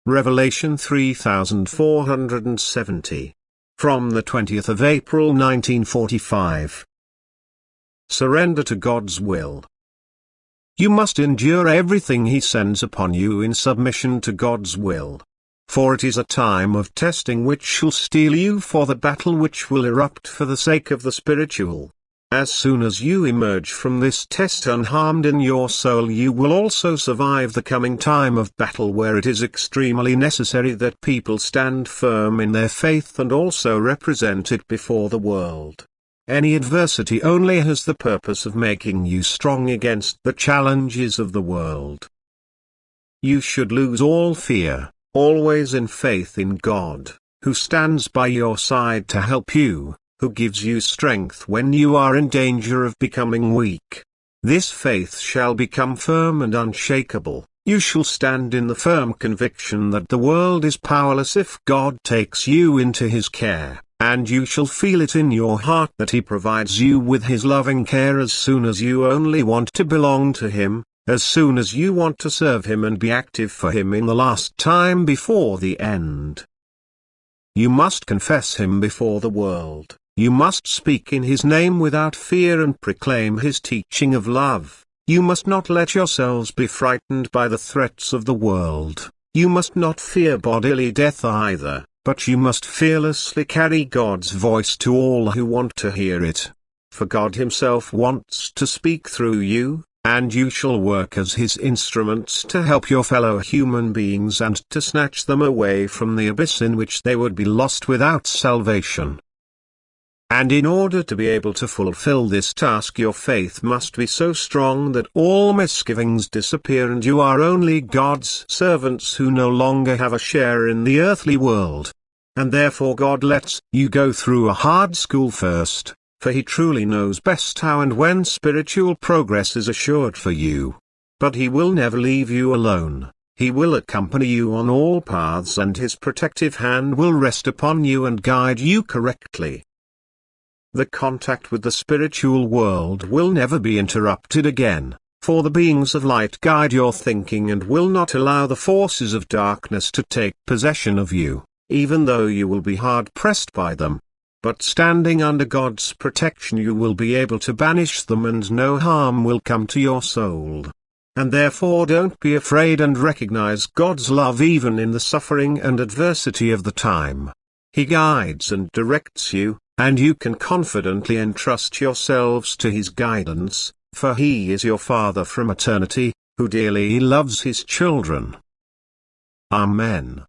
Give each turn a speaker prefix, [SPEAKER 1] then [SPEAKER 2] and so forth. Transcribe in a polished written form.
[SPEAKER 1] Revelation 3470. From the 20th of April 1945. Surrender to God's will. You must endure everything He sends upon you in submission to God's will. For it is a time of testing which shall steel you for the battle which will erupt for the sake of the spiritual. As soon as you emerge from this test unharmed in your soul, you will also survive the coming time of battle, where it is extremely necessary that people stand firm in their faith and also represent it before the world. Any adversity only has the purpose of making you strong against the challenges of the world. You should lose all fear, always in faith in God, who stands by your side to help you, who gives you strength when you are in danger of becoming weak. This faith shall become firm and unshakable. You shall stand in the firm conviction that the world is powerless if God takes you into His care, and you shall feel it in your heart that He provides you with His loving care as soon as you only want to belong to Him, as soon as you want to serve Him and be active for Him in the last time before the end. You must confess Him before the world. You must speak in His name without fear and proclaim His teaching of love. You must not let yourselves be frightened by the threats of the world. You must not fear bodily death either, but you must fearlessly carry God's voice to all who want to hear it. For God Himself wants to speak through you, and you shall work as His instruments to help your fellow human beings and to snatch them away from the abyss in which they would be lost without salvation. And in order to be able to fulfill this task, your faith must be so strong that all misgivings disappear and you are only God's servants who no longer have a share in the earthly world. And therefore God lets you go through a hard school first, for He truly knows best how and when spiritual progress is assured for you. But He will never leave you alone. He will accompany you on all paths, and His protective hand will rest upon you and guide you correctly. The contact with the spiritual world will never be interrupted again, for the beings of light guide your thinking and will not allow the forces of darkness to take possession of you, even though you will be hard-pressed by them. But standing under God's protection, you will be able to banish them and no harm will come to your soul. And therefore don't be afraid and recognize God's love even in the suffering and adversity of the time. He guides and directs you, and you can confidently entrust yourselves to His guidance, for He is your Father from eternity, who dearly loves His children. Amen.